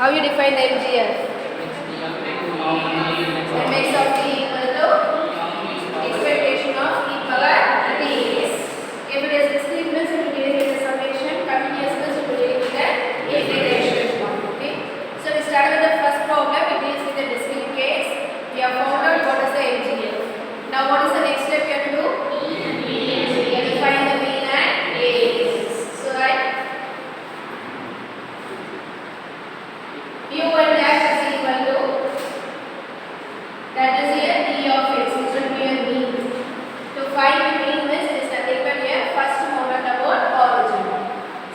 How you define the MGF? Mx of t equal to expectation of e power t is. If it is discrete means it will be dealing with the summation, continuous means it will be dealing with the integration. Okay. So we start with the first problem. It deals with the discrete case. We have found out what is the MGF. Now what is the next step you have to do? Define the mean and variance. So right. U1 dash is equal to, that is here t of x, which will be a mean. To find the mean means it is nothing but here first moment about origin.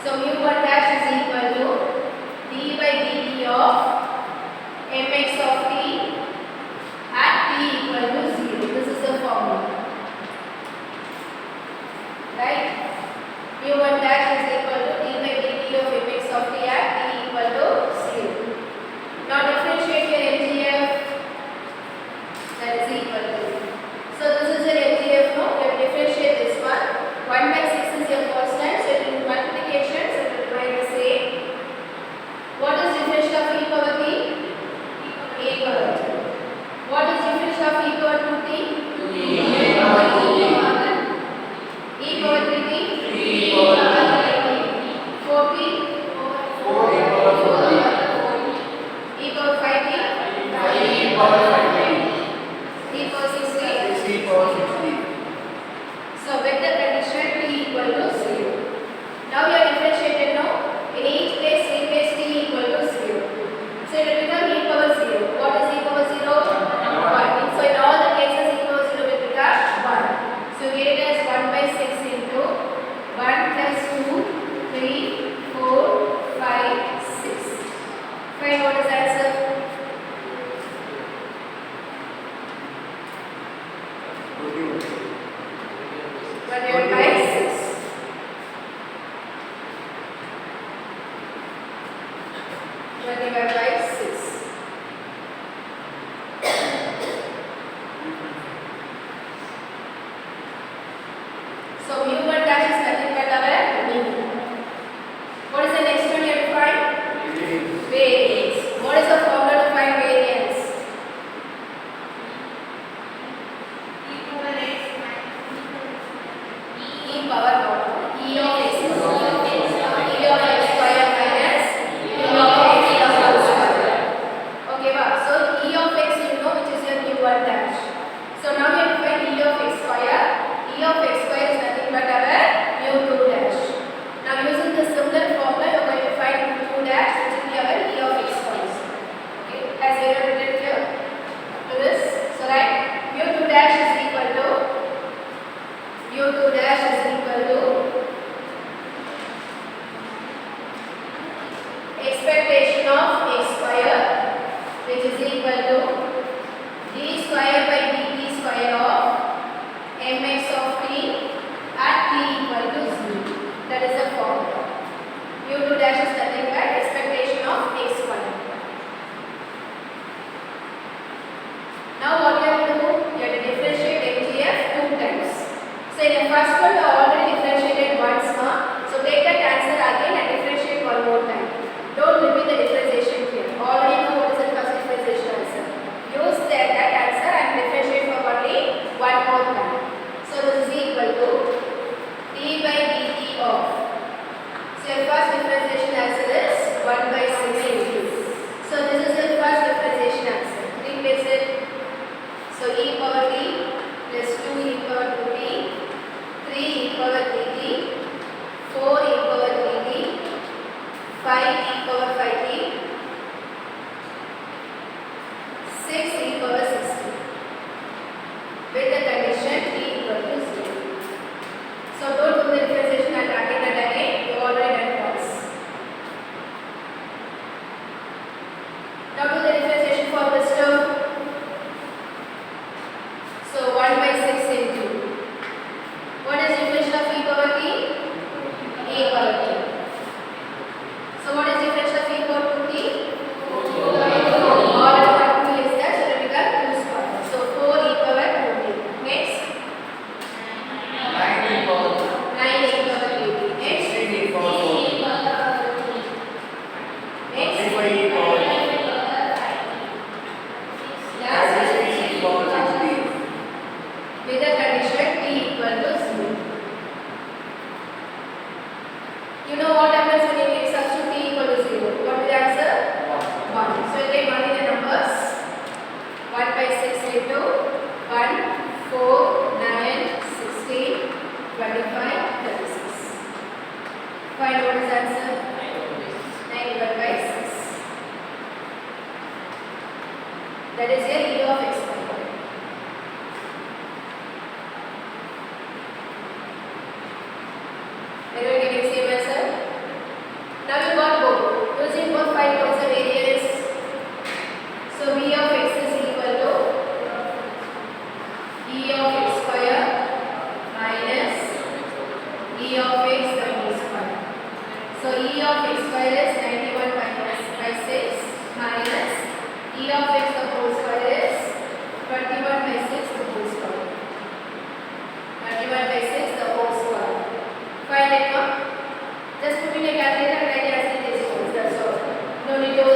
So U1 dash is equal to d by dt of mx of t at t equal to 0. This is the formula. Right? U1 dash is equal to d by dt of mx of t at t equal to 0. Now differentiate your MGF, that is equal to. So this is your MGF now. You have to differentiate this one. 1 by 6 is your constant, so it will be multiplication, so it will remain the same. What is differential of e power t? A power t. What is differential of e power 2t? E power 3t. E power 3t? 4t? 4 e power 4t. E power 5t? 5 e power 5t. E power 6t? 6 e power 6t. So with the condition t equal to 0. Now we are differentiated now. In each place replace t equal to 0. So it will become e power 0. What is e power 0? 1. So in all the cases e power 0 will become 1. So here it is 1 by 6 into 1 plus 2, 3, 4, 5, 6. Find what is the answer? 21 by 6. 21 by 6. So U1 dash is nothing but our mean. What is the next one you have to find? Variance. What is the formula to find variance? E power x e power what? E of x. E of x square minus E of x whole square. Okay, wow. So E of x you know which is your U1 dash. So now we have to find E of x square. E of x square is nothing but our U2 dash. Now using the similar formula you are going to find U2 dash which will be our E of x square. Okay, as we have written here to this. So right, U2 dash is equal to expectation of x square which is equal to d square by dt square of mx of t at t equal to 0. That is the formula. U2 dash is nothing but expectation of x square. Now what you have to do? You have to differentiate MGF 2 times. So in the first one you already differentiated once now. So take that answer again and differentiate one more time. Don't repeat the differentiation here. Already know what is the first differentiation answer. Use that answer and differentiate for only one more time. So this is equal to d by dt of. So your first differentiation answer is 1 by 6 into. So this is your first differentiation answer. Replace it. So e power t plus 2 e power 2t, 3 e power 3t, 4 e power 3t, 5 e power 5t, 6 e power 6t. With the condition t equal to 0. So don't do the differentiation and again. You already done once. Now do the differentiation for this term. So 1 by 6 into. What is differential of e power t? A power t. So what is That is your E of x square. Everyone getting same answer? Now we got both. Using both, find what is the variance. So V of x is equal to E of x square minus E of x the whole square. So E of x square is 91 minus by 6 minus E of x the whole square is 21 by 6 the whole square. 21 by 6 the whole square. Find it now. Just put in a calculator and write as it is. That's all. No need to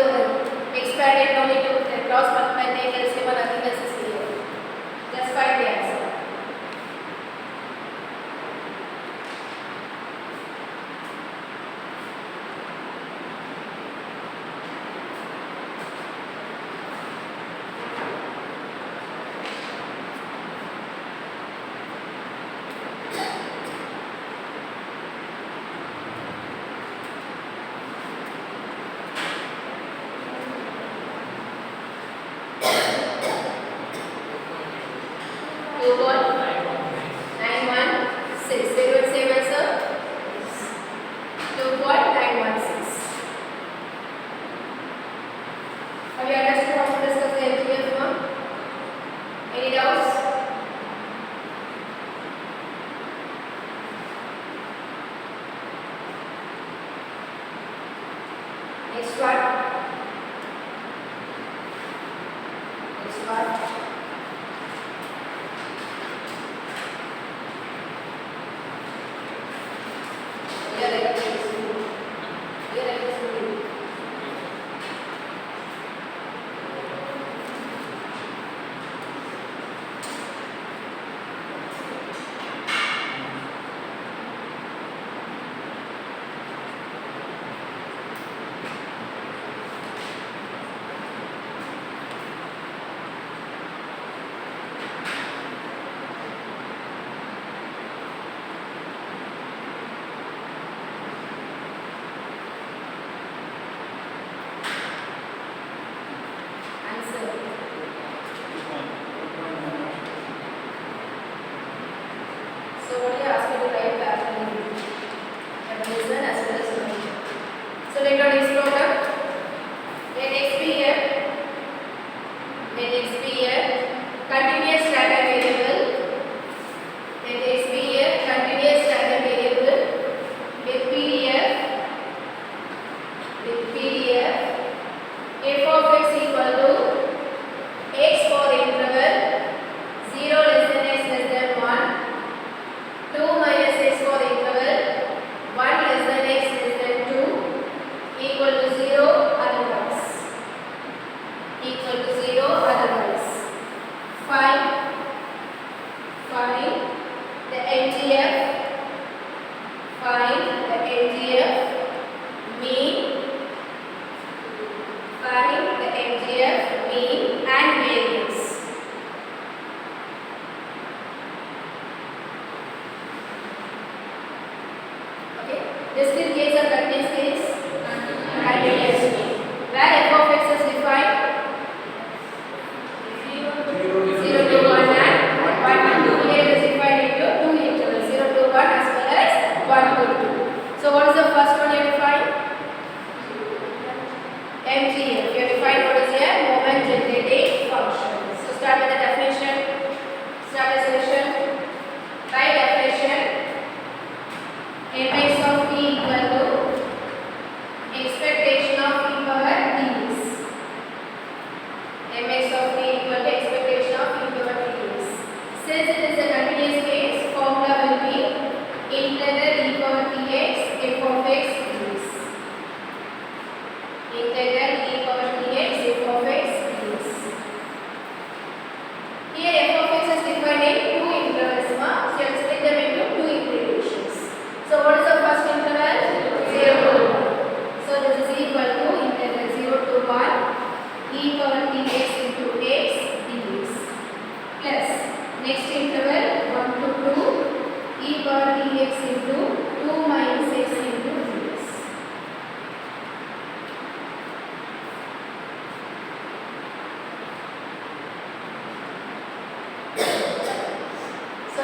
expand it, no need to cross multiply, take LCM or nothing else is clear. Just find the answer.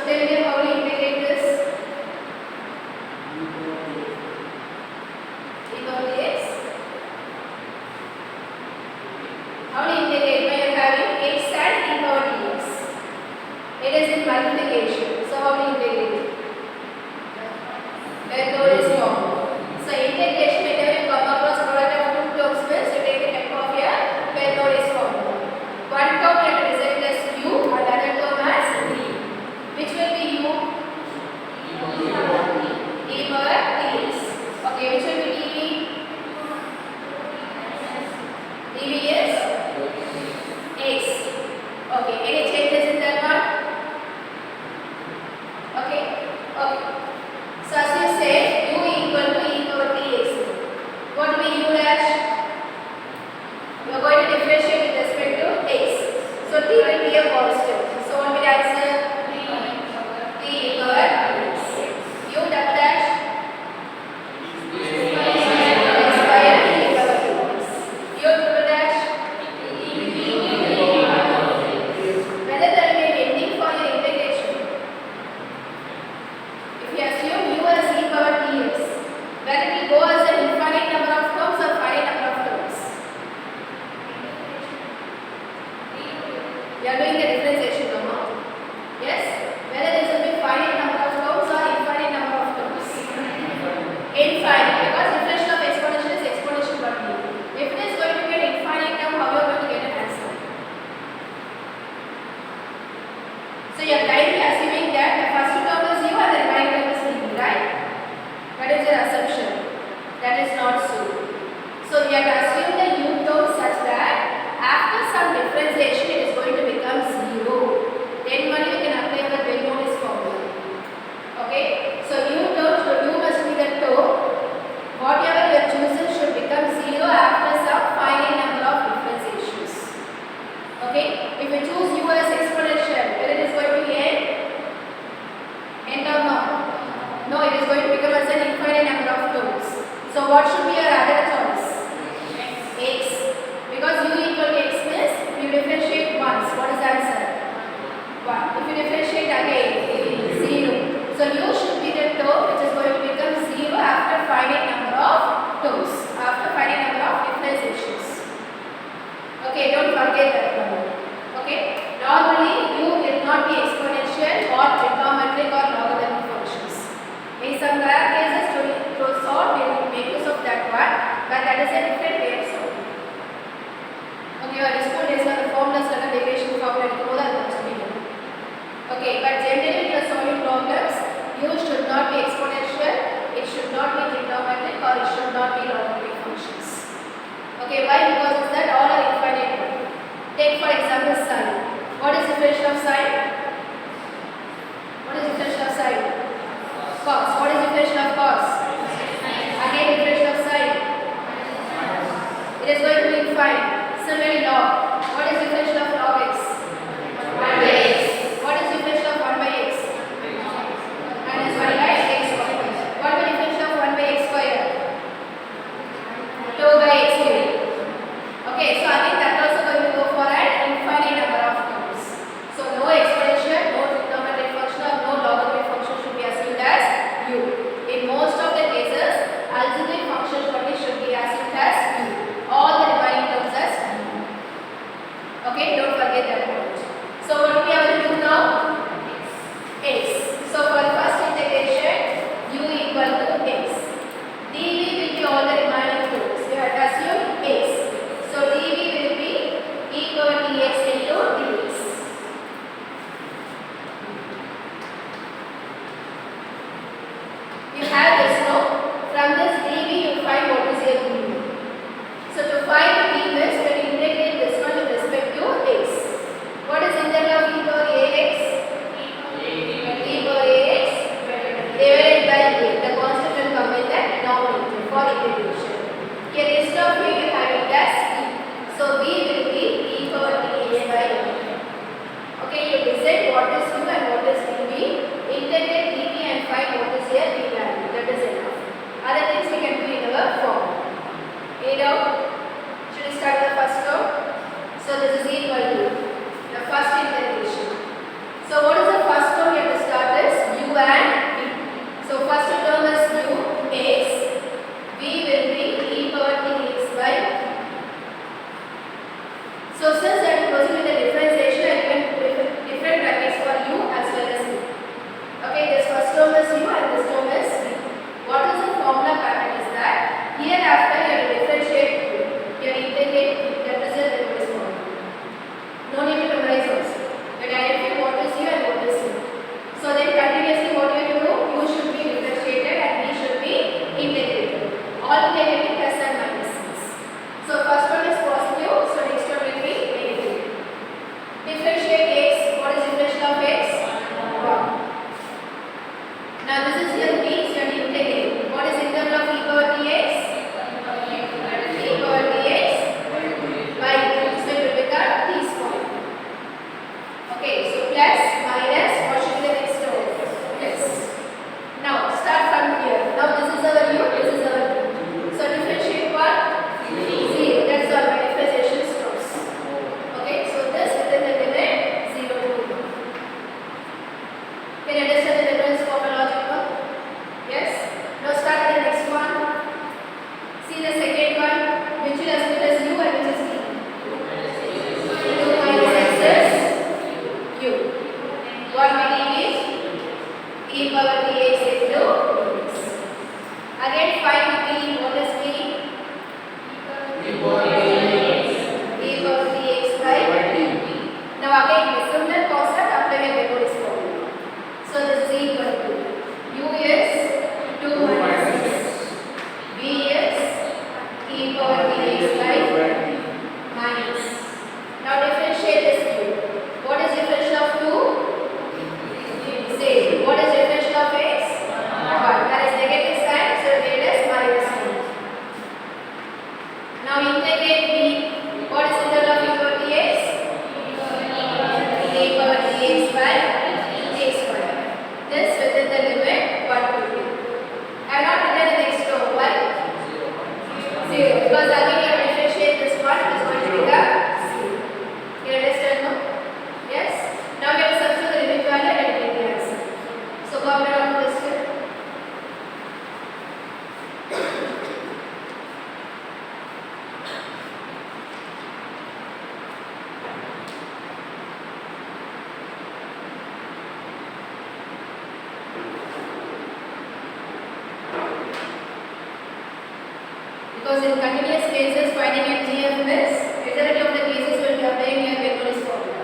tell me how to integrate this. E power dx. How to integrate when you are having x and e power dx. It is in multiplication. So how to integrate? Let go is formed. So integration, whenever you come across product of two terms means you take the help of your method is formed. One term you have to present as u and other term as d. Which will be u? E power dx. Okay, which will be dv? dv is x. Okay, any changes in that one? Okay, okay. So as you say, u equal to e power dx. What will be u dash? You are going to differentiate with respect to x. So t will be a constant. So what will answer? T e power dx. U double dash? X square e power dx. U triple dash? Whether there will be an ending for your integration. If you assume u as e power dx, whether it will go as an infinite number of terms or finite number of terms. You are doing the differentiation now. Yes? Whether this will be finite number of terms or infinite number of terms. Infinite, because differential of exponential is exponential only. If it is going to be an infinite term, how you are going to get an answer? So you are kindly assuming that the first term is u and the remaining term is dv, right? That is your assumption. That is not so. So we have to assume the u term such that after some differentiation it is going to become 0. Then only we can apply the Bernoulli's formula. Okay? So u must be the term. Whatever you are choosing should become 0 after some finite number of differentiations. Okay? If you choose u as exponential, then it is going to be n or no? No, it is going to become as an infinite number of terms. So what should be your other choice? X. Because u equal to x means you differentiate once. What is the answer? 1. If you differentiate again, 0. So u should be the term which is going to become 0 after finite number of terms, after finite number of differentiations. Okay, don't forget that one. Okay, normally u will not be exponential or trigonometric or logarithmic functions. In some rare cases, to solve, we will make use of that one, but that is a different way of solving. Okay, your school days are the formulas and derivation formula. Okay, but generally when you are solving problems, u should not be exponential, it should not be trigonometric, or it should not be logarithmic functions. Okay, why? Because it's that all are infinite. Take for example sine. What is the definition of sine? What is the definition of sine? Cos. What is the definition of cos? Again, definition of sine. It is going to be infinite. Similarly, log. What is the definition of log x? 1 by x. What is the definition of 1 by x? Minus 1 by x square. What is the definition of 1 by x square? 2 by x cube. Okay, so again that also going to go for an infinite number of terms. So no exponential, no trigonometric function or no logarithmic function should be assumed as u. In most of the cases, algebraic functions only should be assumed as u. All the remaining terms as u. Okay, don't e power dx by t. Now again the similar concept apply a Bernoulli's formula. So this is equal to u is 2 minus v is e power dx by minus. Now differentiate this 2. What is differential of 2? Same. What is differential of x? 1. That is negative sign, so it is minus 1. Now integrate v. What is integral of e power dx? E power dx by a square. This within the limit 1 to 2. I have not written the next term. Why? 0. Because again you have to differentiate this one. It is going to become 0. You understand now? Yes? Now we have to substitute the limit value and get the answer. So go ahead on this step. Because in continuous cases, finding Mgf is majority of the cases will be applying your Bernoulli's formula.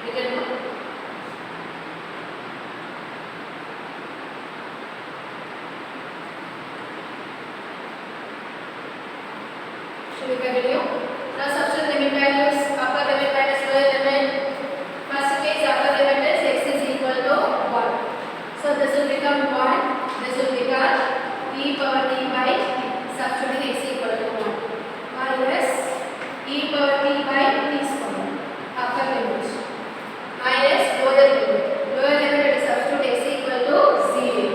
You can know. Should we continue? Now substitute limit values. Upper limit minus lower limit. First case upper limit is x is equal to 1. So this will become 1. This will become e power t by t. Substituting x equal to 1 minus e power t by t square. Upper limit minus lower limit. Lower limit is substitute x equal to 0.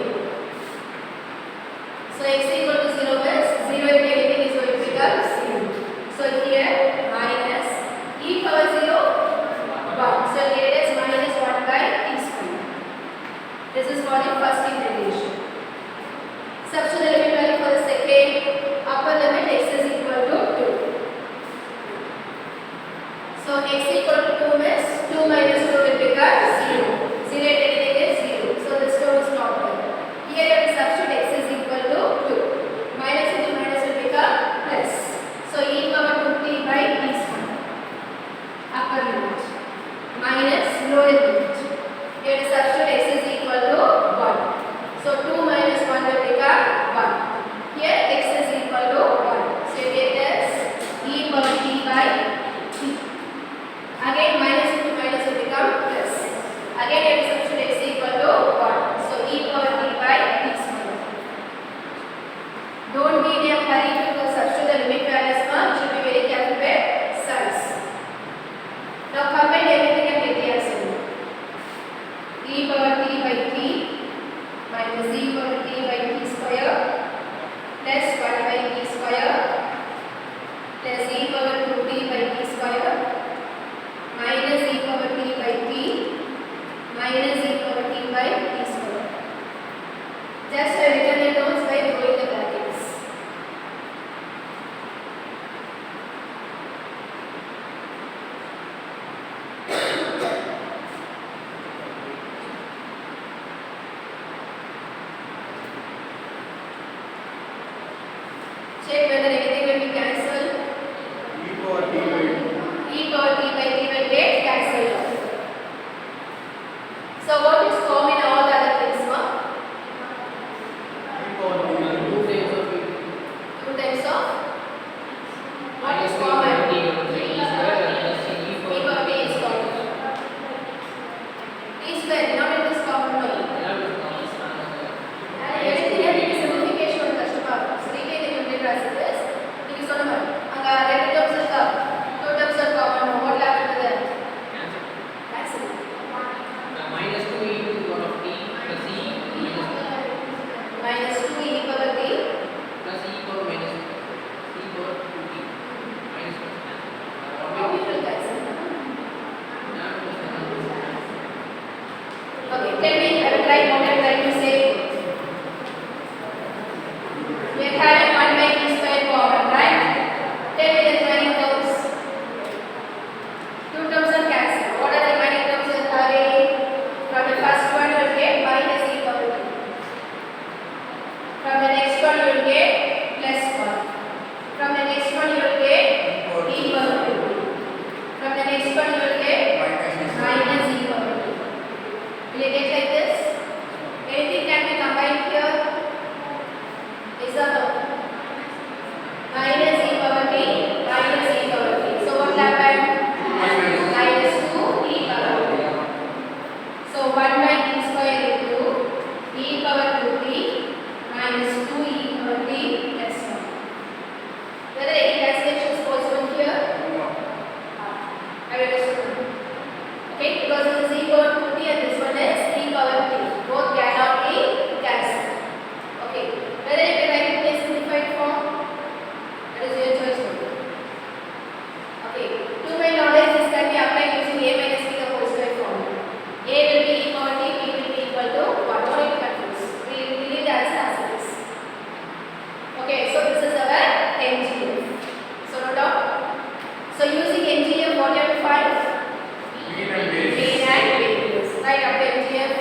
So x equal to 0 means 0 into anything is going to become 0. So here minus e power 0 1. So here it is minus 1 by t square. This is for the first integration. Substitute the limit value for the second. Upper limit x is equal to 2. So x equal to 2 means 2 minus 2 will become 0. 0 into anything is 0. So this term is not there. Here you have to substitute x is equal to 2. Minus into minus will become plus. So e power 2t by t square. Upper limit minus lower limit. You have to substitute x is equal to 1. So 2 minus 1 will become 1. Here x is equal to 1. So you get this e power t by t. Again minus into minus will become plus. Again you have to substitute x equal to 1. So e power t by t square. Don't be in a hurry to substitute the limit values. You should be very careful with signs. Now combine everything and get the answer. E power t by t minus e power t by t square plus 1 by t square plus e power 2t by t square minus e power t by t minus e power t by t square. Just written the notes by throwing the brackets. Check whether anything will be cancelled. E power t by t will get cancelled off. So what is common in all the other things? Two times of what is common? E power t is common. T square not in this common way. And everything has a simplification on customer. So we can complete process. It is on a red terms are common. Two terms are common. What happened to that? Cancel. minus 2 into 1 of one you will get plus 1. From the next one you will get e power 2. From the next one you will get minus e power 2. Will you get like this? Anything can be combined here? Is that no? Minus e power t minus e power t. So what will happen? Minus 2 e power 2. So 1 by t square into e power 2t minus 2 e power t plus 1. Whether any cancellation is possible here? I will understand. Okay, because this is e power 2t and this one is e power t. Both cannot be cancelled. Okay, whether you can write it in a simplified form? That is your choice. Okay, to my knowledge, this can be applied using a minus b the whole square formula. A will be e power t, b will be equal to 1. Don't get confused. We will leave the answer as it is. Okay, so this is our Mgf. So note down. So using Mgf, what you have to find? Mean and variance. Right up to Mgf.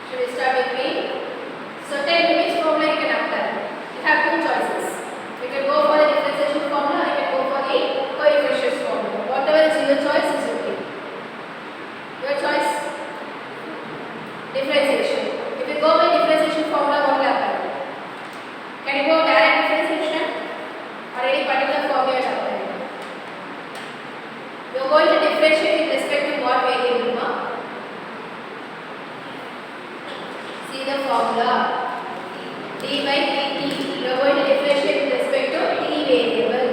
Should we start with me? So tell me which formula you can apply. You have two choices. You can go for the differentiation formula or you can go for the coefficient formula. Whatever is your choice is okay. Your choice? Differentiation. If you go by differentiation formula, what will happen? Can you go direct differentiation or any particular formula you apply? You are going to differentiate with respect to what variable? The formula d by dt. You are going to differentiate with respect to t variable.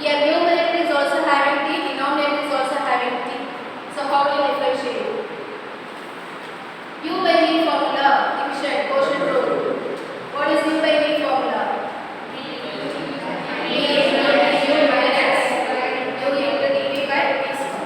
Here numerator is also having t, denominator is also having t. So how will you differentiate? U by v formula, division, quotient rule. What is u by v formula? V into du minus u into dv by v square.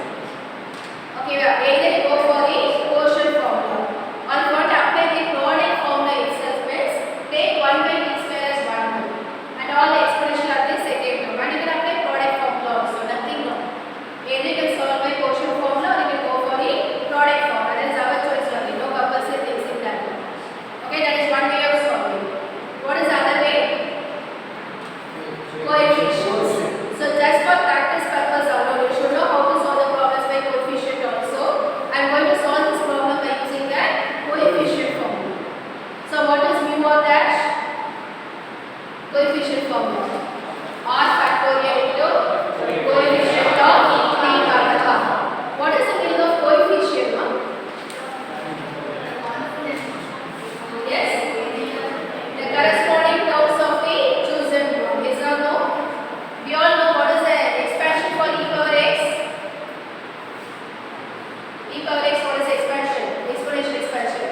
Okay, we are either go for the quotient formula or you want to apply the product formula itself means take 1 by t square as 1 and all the exponential are the second term. And you can apply product formula also, nothing wrong. Either you can solve by quotient formula or you can go for the product formula. That is our choice only, no compulsory things in that. Okay, that is one way of solving. What is the other way? Coefficients. So just for practice purpose alone, you should know how to solve the problems by coefficient also. I am going to solve this problem by using that coefficient formula. So what is mu of that? Coefficient formula. R factorial into coefficient of t power half. What is the meaning of coefficient? Yes? The corresponding terms of the chosen term. Yes or no? We all know what is the expansion for e power x. E power x, what is the expansion? Exponential expansion.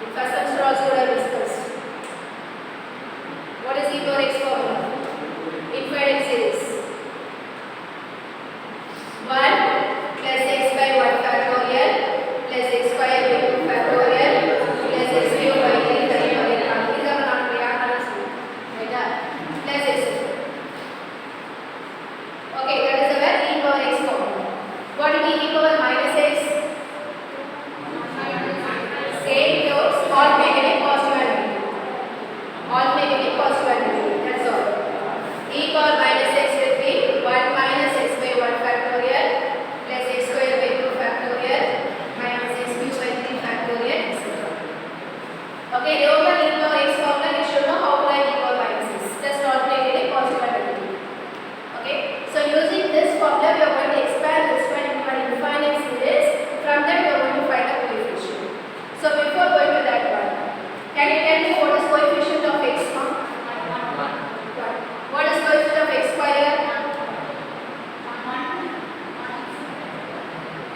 In first semester also we have discussed. What is e power x formula? Infinite series. 1 plus x by 1 factorial plus x square by 2 factorial plus x cube by 3 factorial. These are not real plus x. Okay, that is our e power x formula. What will be e power minus x? Same terms, all negative, positive and negative. All negative, positive and negative. That's all. E power minus x will be 1 minus x by 1 factorial plus x square by 2 factorial minus x cube by 3 factorial, etc. Okay, remember e power x formula, you should know how to write e power minus x. Just all negative, positive and negative. Okay, so using this formula, we are going to expand this one into an infinite series. From that, we are going to find a coefficient. So before going to that one, can you tell me what is coefficient of x? What is coefficient of x square?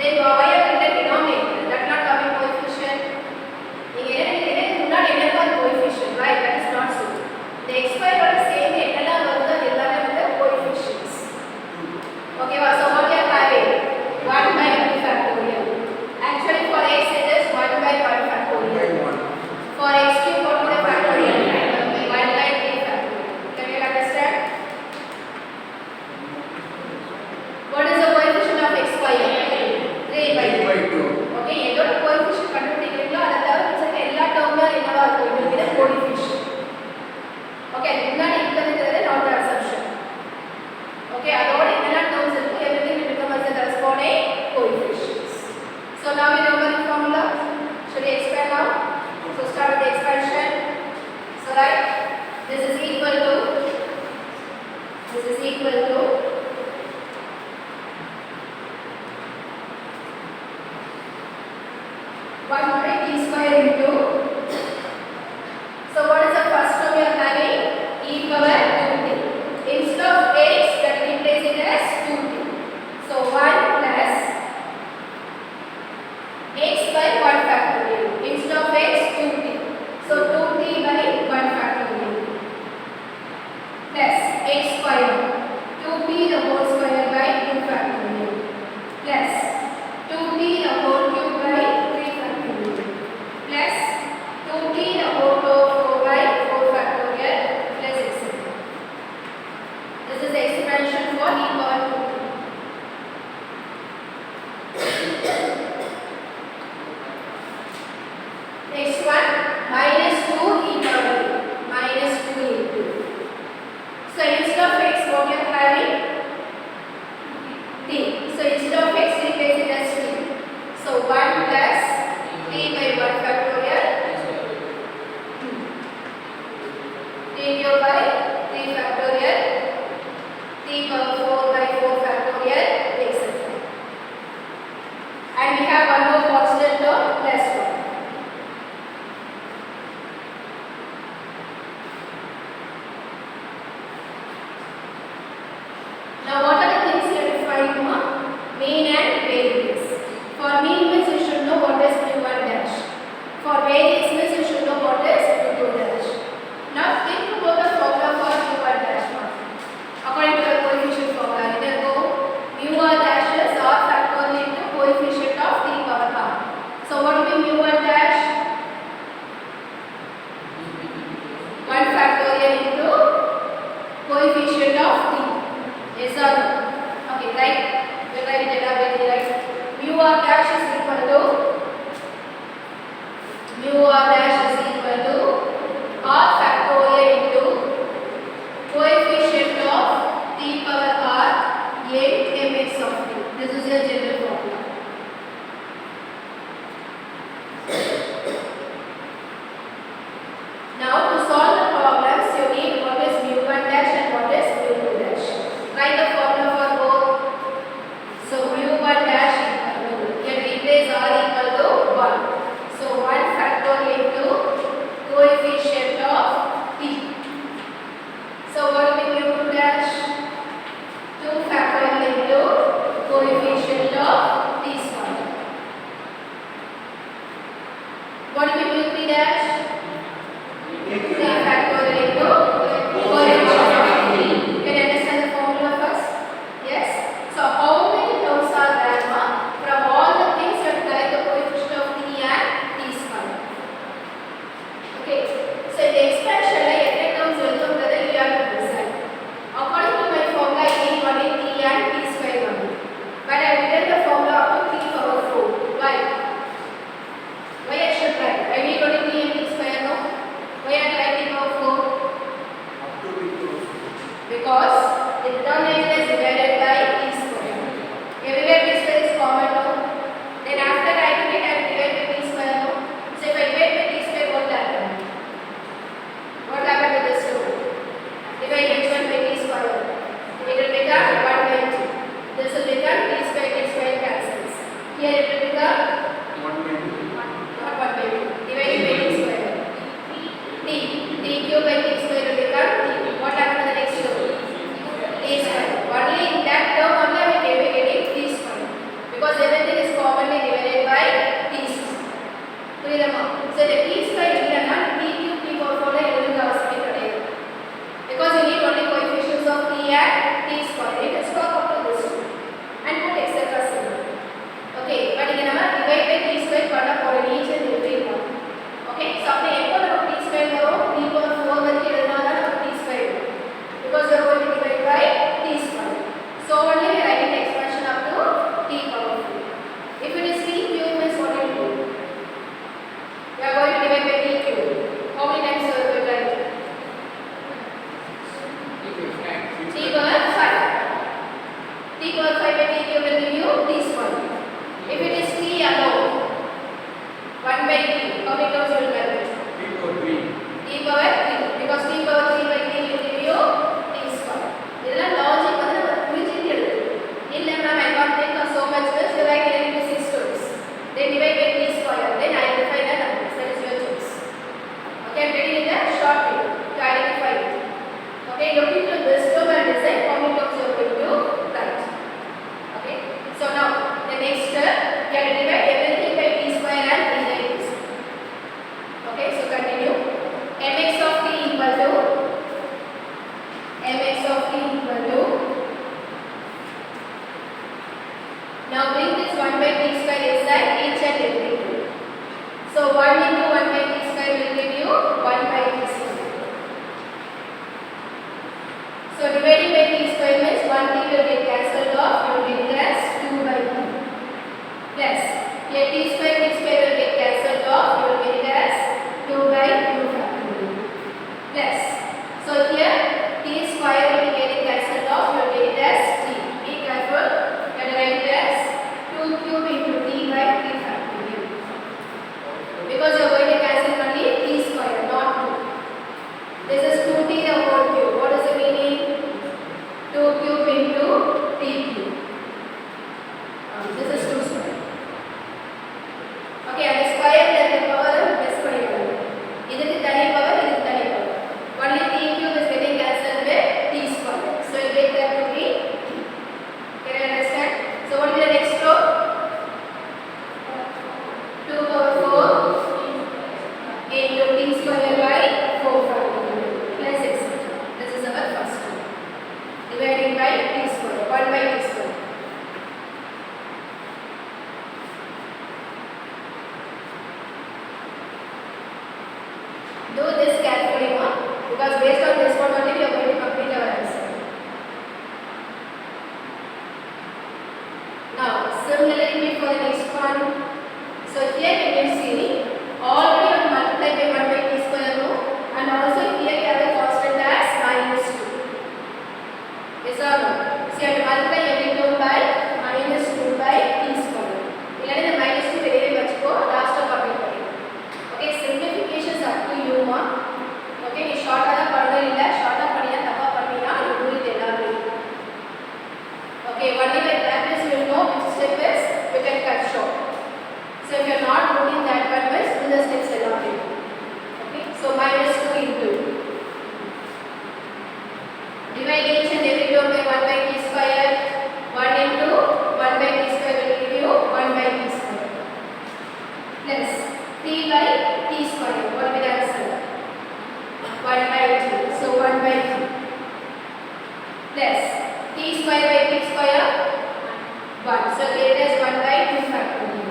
Then why have written denominator? That not coming coefficient. Do not enter the coefficient, right? That is not so. The x square what is same coefficients. Okay, so what we are having? 1 by 2 factorial. mean means you should know what is mu1 dash. For variance means you should know what is mu2 dash. Now think about the formula for mu1 dash. According to the coefficient formula, either go mu1 dash is r factorial into coefficient of 3 power r. So what will be mu1 dash? 1 factorial into coefficient of 3. Yes or no? Okay, right? We write it very right. Mu r dash is equal to r factorial into coefficient of 3 power r a mx of t. This is your general formula. Now to solve the problems, you need what is mu1 dash and what is mu2 dash. Write the formula for both. So mu1 dash equal to, here replace r equal to 1. So 1 factorial into coefficient of t. So what will be mu2 dash? 2 factorial into coefficient of t square. What will be mu3 dash? 3 factorial into coefficient of t. Can you understand the formula first? Yes. So how many terms are there? From all the things you have tried the coefficient of t and t square. Okay. So in the expansion, every terms will come together, you have to decide. According to my formula, I need only t and t square only. But I have written the formula up to 3 power 4. Why? Why I should write? I need only t and t square, no? Why I write t power 4? Because the denominator is divided by t square. Everywhere t square is common, no? Then after writing it, I will divide by t square, no? So if I divide by t square, what will happen? What happened to this two? Divide h1 by t square. It will become 1 by 2. This will become t square cancels. Here it will become 1 by 2. Not 1 by 2. Divided by t square. T cube by t square will become t. What happened to the next two? T square. Only in that term only we will be getting t square. Because everything is commonly divided by t square. So the t square is not t cube t power 4 because you need only coefficients of t and t square. You can stop up to this two and put etc. symbol. Okay, but you can divide by t square for each and every one. Okay, so अपने एक बार t square करो t power 4 करके डालना है t square because you are going to divide by t square. So only we are writing the expansion up to t power 4. If it is t cube means what you do? We are going to divide by t cube. How many times you are going to write? T power 5. T power 5 by t cube will give you t square. If it is t alone, 1 by t, how many terms will write? T power 3. T power 3. Because t power 3 by 3 will give you t square. This is logic. In I can't think of so much this. You write it into 6 terms. Then divide by t square. Then identify the numbers. That is your choice. Okay, I am taking it a short way to identify it. Okay, look into this term and decide how many terms you are going to write. Okay, so now the next step, you have to divide everything by t square and t by t square. Okay, so continue. Mx of t equal to now bring this 1 by t square inside each and every two. So 1 into 1 by t square will give you 1 by t square. So dividing by t square means 1 t will get cancelled off. You will get it as 2 by t. Plus here t square will get cancelled off. You will get it as 2 by 2 factorial. Plus so here t square will be getting cancelled off. You will get it as t. Be careful. You will write it as 2 cube into t by 3 factorial. Because you are going to cancel only t square, not 2. This is 2t the whole cube. What is the meaning? 2 cube into t cube. This is 2 square. because based on this one only we are going to complete our answer. Now similarly for the next one, so here you can see already on multiplied by 1 by t square root, and also here you have the constant as -2. Yes or no? So you have to multiply every term by -2 by t square. Illana the -2 வெளியே வச்சுக்கோ, லாஸ்டா complete பண்ணு. Okay, simplifications up to you ma. Okay, நீ ஷார்ட்டா தான் பண்ணணும், இல்ல ஷார்ட்டா பண்ணினா தப்பா பண்ணினா you do it எல்லாமே. Okay, only by practice you will know which step is we can cut short. So if you are not doing that one means do the steps எல்லாமே. Okay, so -2 into divide each and every term by 1 by t square. 1 into 1 by t square will give you 1 by t square plus 3 by t square. What will be the answer? 1 by t. So 1 by t plus t square by t square 1. So it is 1 by 2 factorial.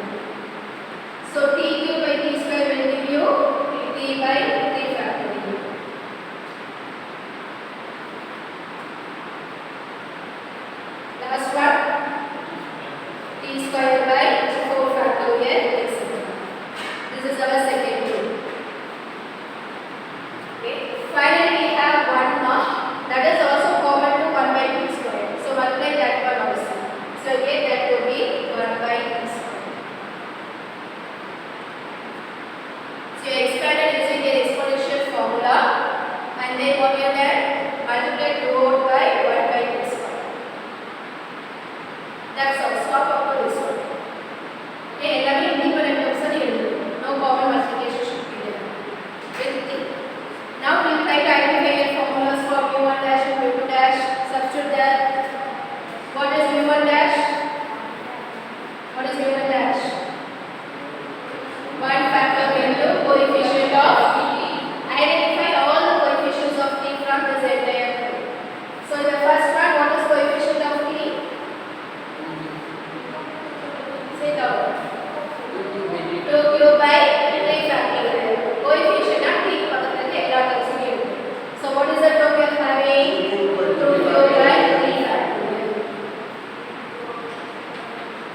So t cube by t square will give you 3 by 3 factorial. Last one, t square by 4 factorial, etc. This is our second rule. Okay. Finally, we have one more that is also common to 1 by t square. So multiply that one also. So again that will be 1 by t square. So you expanded using the exponential formula, and then what you have done? Multiply throughout by 1 by t square. That's all. Stop up to this one. Okay, எல்லாமே independent terms தான் எழுதணும். No common multiplication should be there. With t. Now we will try to identify the formulas for mu1 dash and mu2 dash. Substitute that. What is mu1 dash? What is mu1 dash? 1 factorial into coefficient of t. Identify all the coefficients of t from this entire thing. So in the first one, what is coefficient of t? Say the word. 2 cube by 3 factorial. Coefficient of t பக்கத்துல இருக்க எல்லா டெர்ம்ஸும் இருக்கு. So what is the term we are having? 2 cube by 3 factorial.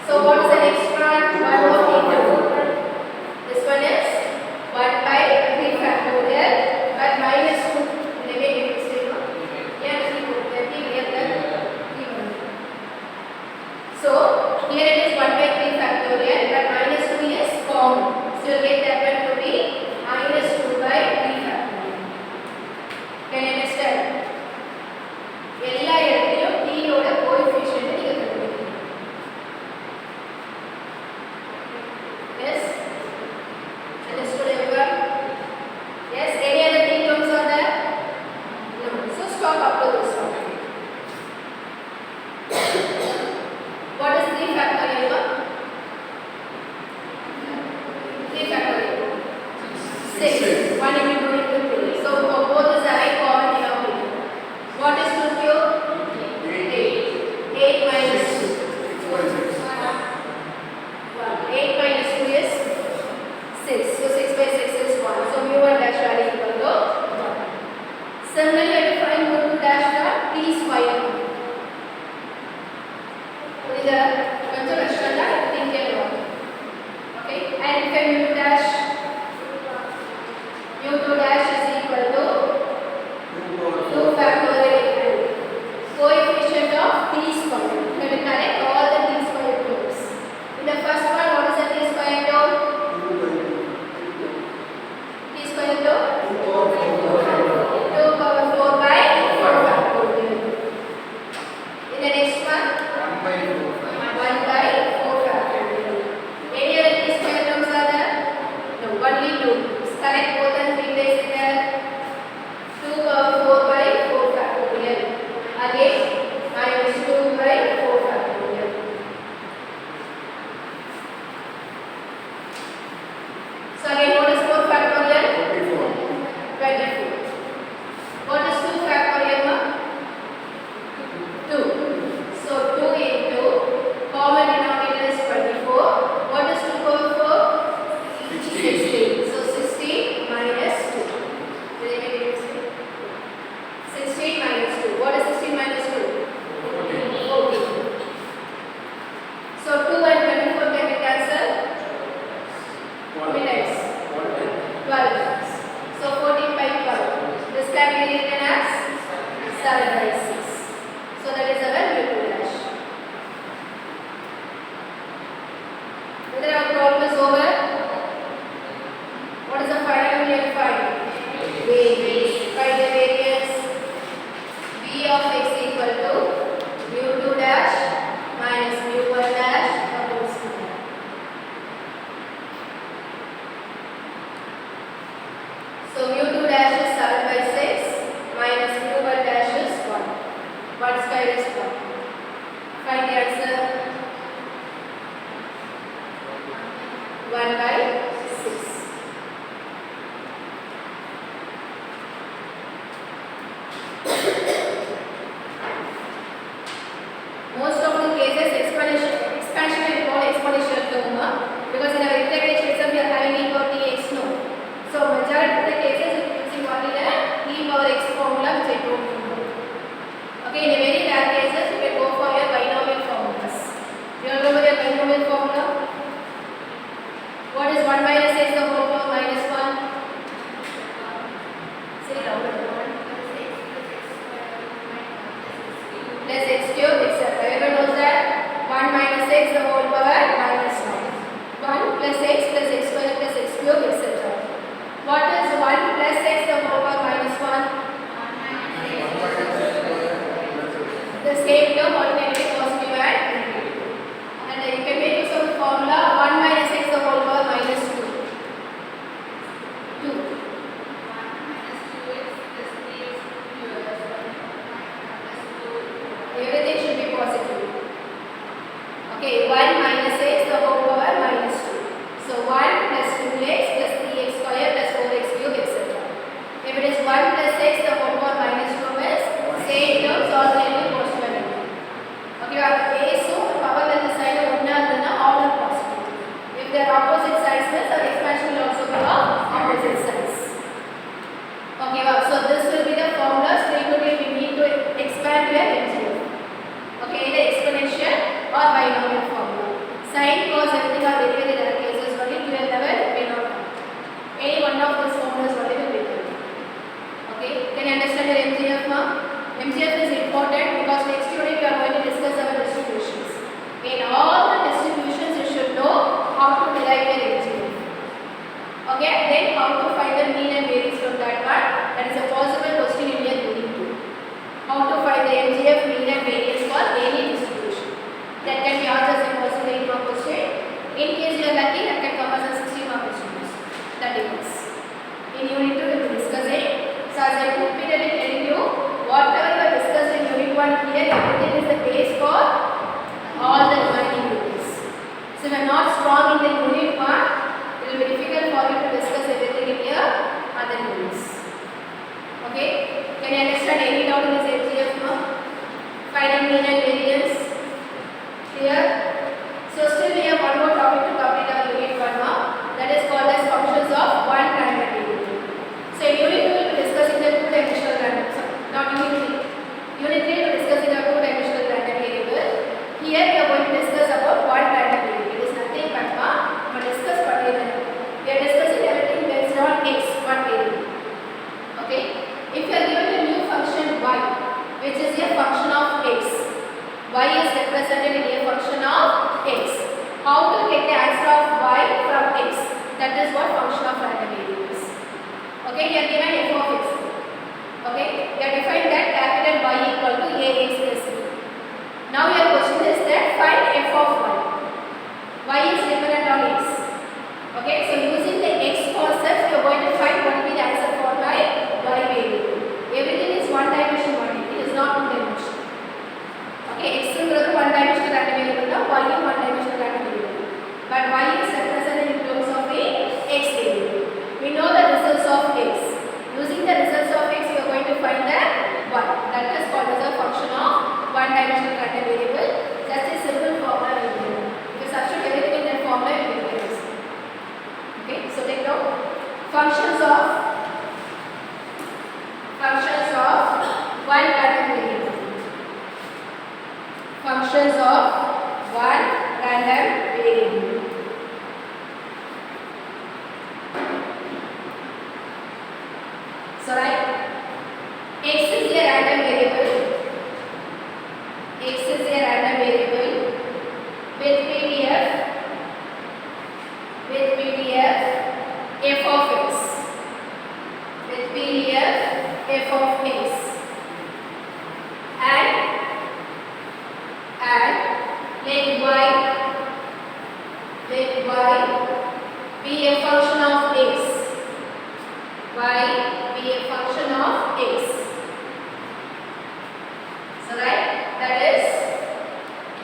So what is the next one? 1 more t cube. This one is 1 by 3 factorial but -2. Maybe you can say no. Yeah, t cube. That is here the t one. So here it is 1 by 3 factorial but -2 is common. So you get that one to be -2 by 3 factorial. Can you understand? எல்லா இடத்துலயும் t ஓட coefficient நீங்க கண்டுபிடிக்கணும். Yes? Understood everyone? Yes? Any other t terms are there? No. So stop up to this one. What is 3 factorial? 3 factorial. 6. 1 into 2 into 3. So both is a common denominator. What is 2 cube? 8. 8 minus 2. 8 minus 2 is 6. So 6 by 6 is 1. So mu1 dash value equal to 1. Similarly, I will find mu2 dash for t square. This is கொஞ்சம் கஷ்டம் தான், think about it. Okay, and if I mu2 dash is equal to 2 factorial coefficient of t square. We will connect all the t square terms. In the first one, what is the t square term? T square term 2 power 4 by 4 factorial. In the next one, 1 by 4 factorial. Any other t square terms are there? No, only 2. Connect both and replace it there. 2 power 4 by 4 factorial. Again, -2 by 4 factorial. So again, what is 4 factorial? 24. What is 2 factorial? 2. So 2 into common denominator is 24. What is 2 power 4? 16. So 16 minus 2. Will you make it 16? same term alternatively positive and negative. And you can make use of the formula 1 minus x the whole power minus 2. 2. Everything should be positive. Okay, 1 minus x the whole power minus 2. So 1 plus 2x plus 3x square plus 4x cube etc. If it is 1 plus x the whole power minus 2 is same terms alternatively positive and negative. Okay, our base so power on the side of one and all are positive. If they are opposite sides means our expansion will also be of opposite sides. Okay, so this will be the formula. Frequently we need to expand your MGF. Okay, either exponential or binomial formula. Sine, cos, everything are very rare cases. Only 12 level may not come. Any one of these formulas only will be there. Okay, can you understand your MGF now? MGF is important because next unit we are going to discuss our distributions. In all the distributions you should know how to derive your MGF. Okay, then how to find the mean and variance from that part. That is a possible question in your unit 2. How to find the MGF, mean and variance for any distribution. That can be asked as a possible 8 mark question. In case you are lucky, that can come as a 16 mark question. That depends. In unit 2 we will be discussing. So as I repeatedly telling you, whatever we have discussed in unit 1 here, everything is the base for all the remaining units. So if you are not strong in the unit 1, it will be difficult for you to discuss everything in your other units. Okay? Can you understand any doubt in this MGF now? Finding mean and variance. Clear? So still we have one more topic to complete our unit 1 now. That is called as functions of one random variable. So in unit 2 we will be discussing the two-dimensional random. Not unit 3. Unit 3 we will be discussing the two-dimensional random variable. Here we are going to discuss about one random variable. It is nothing but we will discuss particularly. We are discussing everything based on x, one variable. Okay? If you are given a new function y, which is a function of x, y is represented in a function of x. How to get the answer of y from x? That is what function of random variable is. Okay, you are given f of x. Okay, you have defined that capital Y equal to ax plus b. Now your question is that find f of y. Y is dependent on x. Okay, so using the x concept, you are going to find what will be the answer for my y variable. Everything is one dimension only. It is not two dimension. Okay, x is one dimensional random variable. Now y is one dimensional random variable. But y is represented in terms of a x variable. We know the results of x. Using the results of x, we are going to find the y. That is called as a function of one dimensional random variable. Just a simple formula will be there. If you substitute everything in that formula, you will get this. Okay, so take note. Functions of one random variable. Functions of one random variable. So right, x is a random variable. X is a random variable with PDF f of x. With PDF f of x. And let y be a function of x. Y be a function of x. So right, that is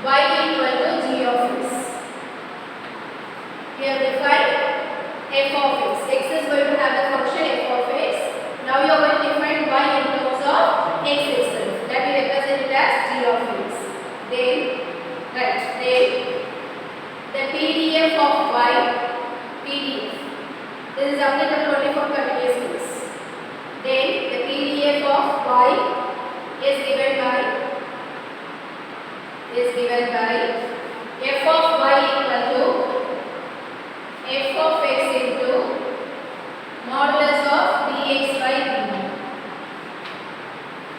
y equal to g of x. We have defined f of x. X is going to have the function f of x. Now you are going to define y in terms of x itself. That we represent it as g of x. Then the PDF of y, PDF. This is applicable only for continuous case. Then the PDF of y is given by f of y equal to f of x into modulus of dx by dt.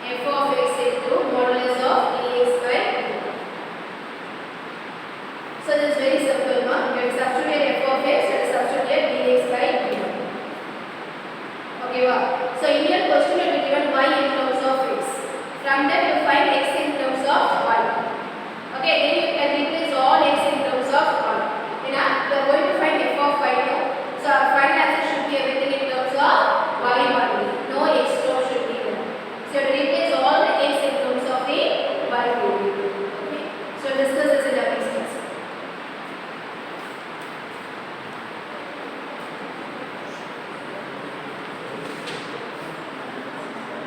F of x into modulus of dx by dt. So this is very simple. We have substituted f of x and substituted dx by dt. Okay, wow. So in your question you will be given y in terms of x. From that you find x in terms of y Okay, then you can